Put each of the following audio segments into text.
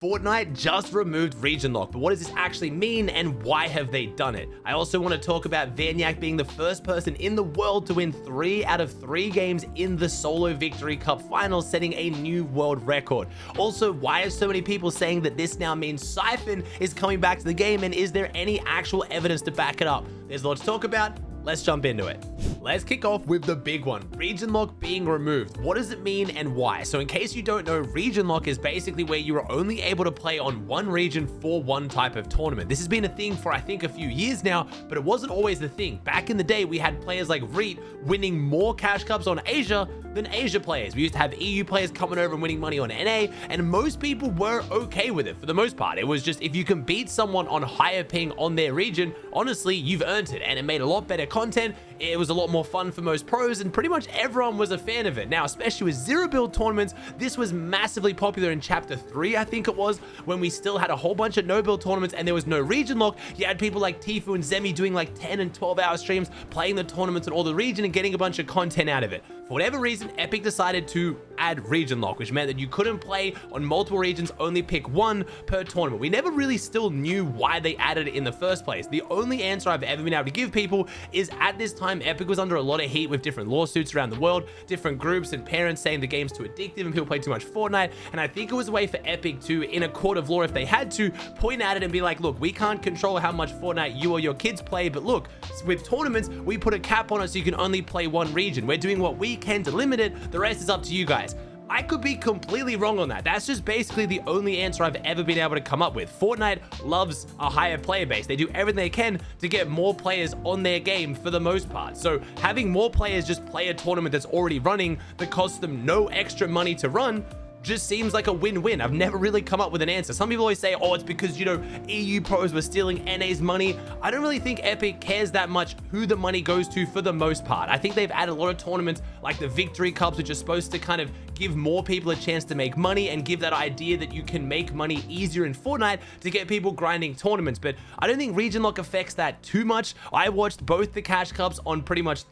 Fortnite just removed region lock, but what does this actually mean and why have they done it? I also want to talk about Vaniac being the first person in the world to win 3 out of 3 games in the Solo Victory Cup finals, setting a new world record. Also, why are so many people saying that this now means Siphon is coming back to the game, and is there any actual evidence to back it up? There's a lot to talk about. Let's jump into it. Let's kick off with the big one, region lock being removed. What does it mean and why? So in case you don't know, region lock is basically where you are only able to play on one region for one type of tournament. This has been a thing for I think a few years now, but it wasn't always the thing. Back in the day, we had players like Reet winning more cash cups on Asia than Asia players. We used to have EU players coming over and winning money on NA, and most people were okay with it for the most part. It was just, if you can beat someone on higher ping on their region, honestly, you've earned it, and it made a lot better content. It was a lot more fun for most pros, and pretty much everyone was a fan of it. Now, especially with zero build tournaments, this was massively popular in chapter 3, I think it was, when we still had a whole bunch of no build tournaments and there was no region lock. You had people like Tifu and Zemi doing like 10 and 12 hour streams, playing the tournaments in all the region and getting a bunch of content out of it. For whatever reason, Epic decided to add region lock, which meant that you couldn't play on multiple regions, only pick one per tournament. We never really still knew why they added it in the first place. The only answer I've ever been able to give people is at this time, Epic was under a lot of heat with different lawsuits around the world, different groups and parents saying the game's too addictive and people play too much Fortnite. And I think it was a way for Epic to, in a court of law, if they had to, point at it and be like, look, we can't control how much Fortnite you or your kids play, but look, with tournaments, we put a cap on it so you can only play one region. We're doing what we can to limit it. The rest is up to you guys. I could be completely wrong on that. That's just basically the only answer I've ever been able to come up with. Fortnite loves a higher player base. They do everything they can to get more players on their game for the most part. So having more players just play a tournament that's already running that costs them no extra money to run just seems like a win-win. I've never really come up with an answer. Some people always say, oh, it's because, you know, EU pros were stealing NA's money. I don't really think Epic cares that much who the money goes to for the most part. I think they've added a lot of tournaments like the Victory Cups, which are supposed to kind of give more people a chance to make money and give that idea that you can make money easier in Fortnite to get people grinding tournaments. But I don't think region lock affects that too much. I watched both the cash cups on pretty much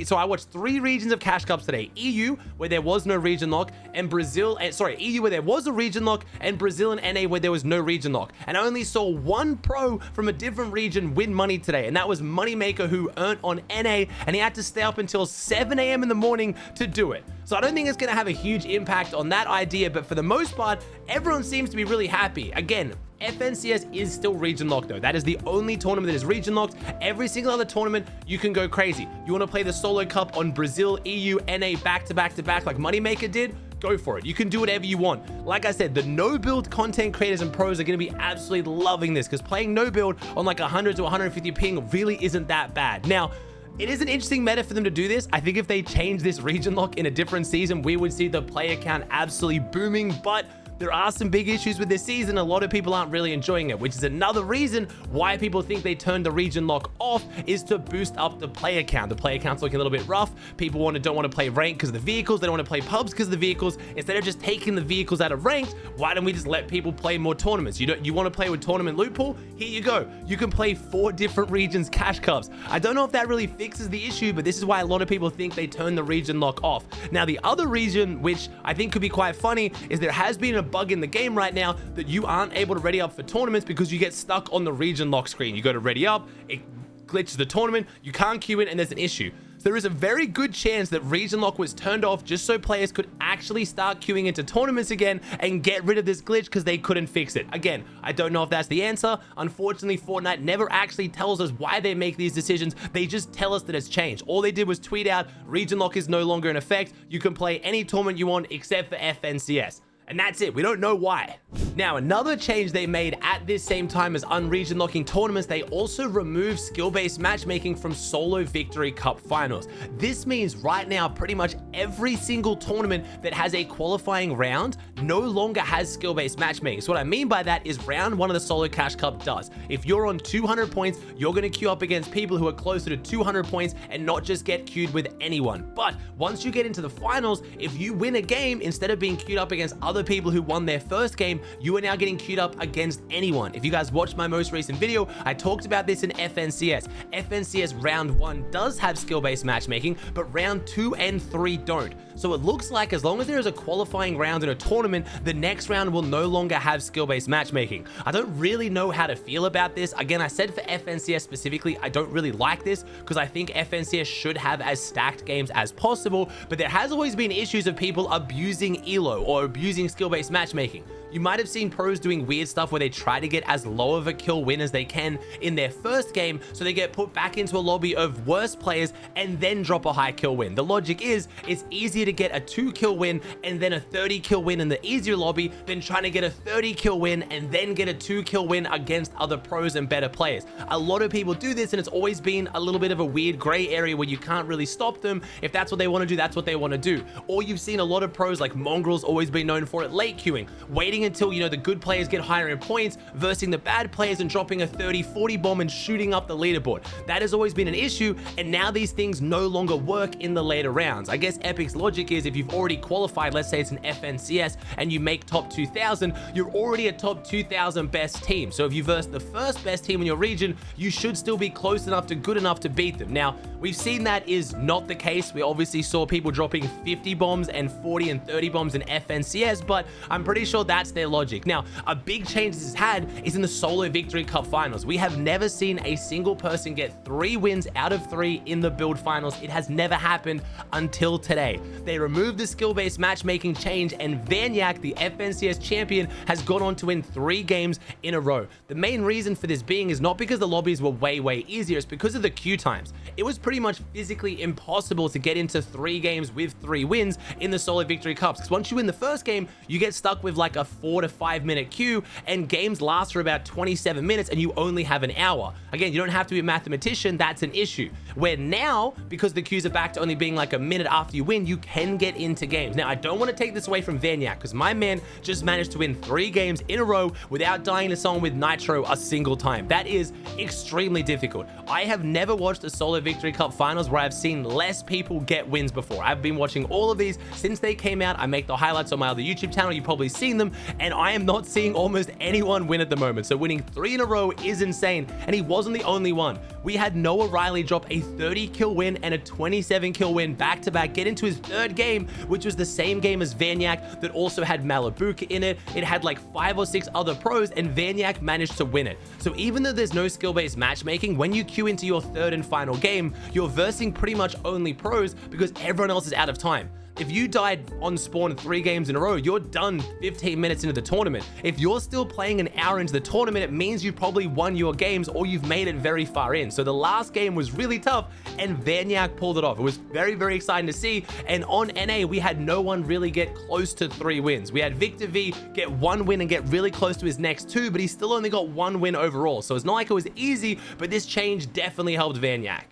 so I watched 3 regions of cash cups today. EU, where there was no region lock, and Brazil, and EU where there was a region lock, and Brazil and NA where there was no region lock. And I only saw one pro from a different region win money today, and that was Moneymaker, who earned on NA, and he had to stay up until 7 a.m. in the morning to do it. So I don't think it's going to have a huge impact on that idea, but for the most part, everyone seems to be really happy. Again, FNCS is still region locked though. That is the only tournament that is region locked. Every single other tournament, you can go crazy. You want to play the solo cup on Brazil, EU, NA back to back to back like Moneymaker did? Go for it. You can do whatever you want. Like I said, the no build content creators and pros are going to be absolutely loving this, because playing no build on like 100 to 150 ping really isn't that bad. Now, it is an interesting meta for them to do this. I think if they change this region lock in a different season, we would see the player count absolutely booming, but there are some big issues with this season. A lot of people aren't really enjoying it, which is another reason why people think they turned the region lock off, is to boost up the player count. The player count's looking a little bit rough. People don't want to play ranked because of the vehicles. They don't want to play pubs because of the vehicles. Instead of just taking the vehicles out of ranked, why don't we just let people play more tournaments? You want to play with tournament loot pool? Here you go. You can play 4 different regions cash cups. I don't know if that really fixes the issue, but this is why a lot of people think they turned the region lock off. Now, the other reason, which I think could be quite funny, is there has been a bug in the game right now that you aren't able to ready up for tournaments because you get stuck on the region lock screen. You go to ready up, it glitches the tournament, you can't queue in, and there's an issue. So there is a very good chance that region lock was turned off just so players could actually start queuing into tournaments again and get rid of this glitch because they couldn't fix it. Again, I don't know if that's the answer. Unfortunately, Fortnite never actually tells us why they make these decisions. They just tell us that it's changed. All they did was tweet out, region lock is no longer in effect. You can play any tournament you want except for FNCS. And that's it. We don't know why. Now, another change they made at this same time as unregion locking tournaments, they also removed skill-based matchmaking from Solo Victory Cup finals. This means right now, pretty much every single tournament that has a qualifying round no longer has skill-based matchmaking. So what I mean by that is round 1 of the Solo Cash Cup does. If you're on 200 points, you're going to queue up against people who are closer to 200 points and not just get queued with anyone. But once you get into the finals, if you win a game, instead of being queued up against other people who won their first game, you are now getting queued up against anyone. If you guys watched my most recent video, I talked about this in FNCS. FNCS round 1 does have skill-based matchmaking, but round 2 and 3 don't. So it looks like as long as there is a qualifying round in a tournament, the next round will no longer have skill-based matchmaking. I don't really know how to feel about this. Again, I said for FNCS specifically, I don't really like this because I think FNCS should have as stacked games as possible, but there has always been issues of people abusing ELO or abusing skill-based matchmaking. You might have seen pros doing weird stuff where they try to get as low of a kill win as they can in their first game, so they get put back into a lobby of worse players and then drop a high kill win. The logic is it's easier to get a 2 kill win and then a 30 kill win in the easier lobby than trying to get a 30 kill win and then get a 2 kill win against other pros and better players. A lot of people do this, and it's always been a little bit of a weird gray area where you can't really stop them. If that's what they want to do, that's what they want to do. Or you've seen a lot of pros like Mongrel's always been known for it, late queuing, waiting until, you know, the good players get higher in points, versing the bad players and dropping a 30-40 bomb and shooting up the leaderboard. That has always been an issue, and now these things no longer work in the later rounds. I guess Epic's logic is if you've already qualified, let's say it's an FNCS, and you make top 2,000, you're already a top 2,000 best team. So if you verse the first best team in your region, you should still be close enough to good enough to beat them. Now, we've seen that is not the case. We obviously saw people dropping 50 bombs and 40 and 30 bombs in FNCS, but I'm pretty sure that's their logic. Now, a big change this has had is in the Solo Victory Cup finals. We have never seen a single person get 3 wins out of 3 in the build finals. It has never happened until today. They removed the skill-based matchmaking change, and Vanyak, the FNCS champion, has gone on to win 3 games in a row. The main reason for this being is not because the lobbies were way easier, it's because of the queue times. It was pretty much physically impossible to get into 3 games with 3 wins in the Solo Victory Cups, because once you win the first game, you get stuck with like a 4 to 5 minute queue, and games last for about 27 minutes and you only have an hour. Again, you don't have to be a mathematician, that's an issue. Where now, because the queues are back to only being like a minute after you win, you can get into games. Now, I don't want to take this away from Vanyak, because my man just managed to win 3 games in a row without dying to someone with Nitro a single time. That is extremely difficult. I have never watched a Solo Victory Cup finals where I've seen less people get wins before. I've been watching all of these since they came out. I make the highlights on my other YouTube channel, you've probably seen them, and I am not seeing almost anyone win at the moment. So winning 3 in a row is insane, and he wasn't the only one. We had Noah Riley drop a 30 kill win and a 27 kill win back to back, get into his 3rd game, which was the same game as Vanyak that also had Malibuka in it. It had like 5 or 6 other pros, and Vanyak managed to win it. So even though there's no skill-based matchmaking, when you queue into your 3rd and final game, you're versing pretty much only pros because everyone else is out of time. If you died on spawn 3 games in a row, you're done 15 minutes into the tournament. If you're still playing an hour into the tournament, it means you probably won your games or you've made it very far in. So the last game was really tough, and Vanyak pulled it off. It was very exciting to see. And on NA, we had no one really get close to 3 wins. We had Victor V get 1 win and get really close to his next 2, but he still only got 1 win overall. So it's not like it was easy, but this change definitely helped Vanyak.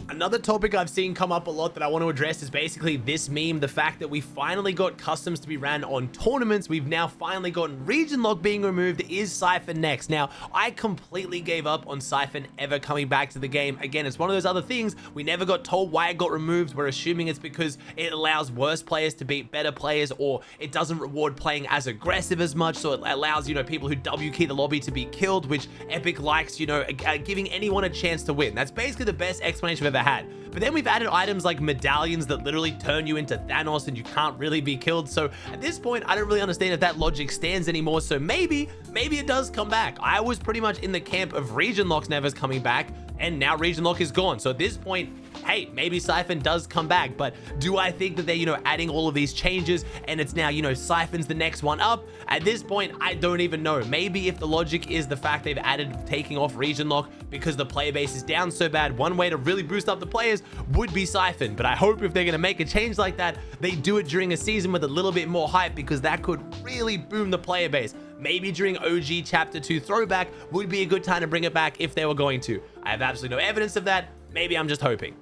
Another topic I've seen come up a lot that I want to address is basically this meme, the fact that we finally got customs to be ran on tournaments. We've now finally gotten region lock being removed. Is Siphon next? Now, I completely gave up on Siphon ever coming back to the game. Again, it's one of those other things. We never got told why it got removed. We're assuming it's because it allows worse players to beat better players, or it doesn't reward playing as aggressive as much. So it allows, you know, people who W key the lobby to be killed, which Epic likes, you know, giving anyone a chance to win. That's basically the best explanation I've ever had. But then we've added items like medallions that literally turn you into Thanos and you can't really be killed. So at this point, I don't really understand if that logic stands anymore. So maybe it does come back. I was pretty much in the camp of region locks never coming back, and now region lock is gone. So at this point, hey, maybe Siphon does come back. But do I think that they're, you know, adding all of these changes and it's now, you know, Siphon's the next one up? At this point, I don't even know. Maybe if the logic is the fact they've added taking off region lock because the player base is down so bad, one way to really boost up the players would be Siphon. But I hope if they're going to make a change like that, they do it during a season with a little bit more hype, because that could really boom the player base. Maybe during OG Chapter 2 throwback would be a good time to bring it back if they were going to. I have absolutely no evidence of that. Maybe I'm just hoping.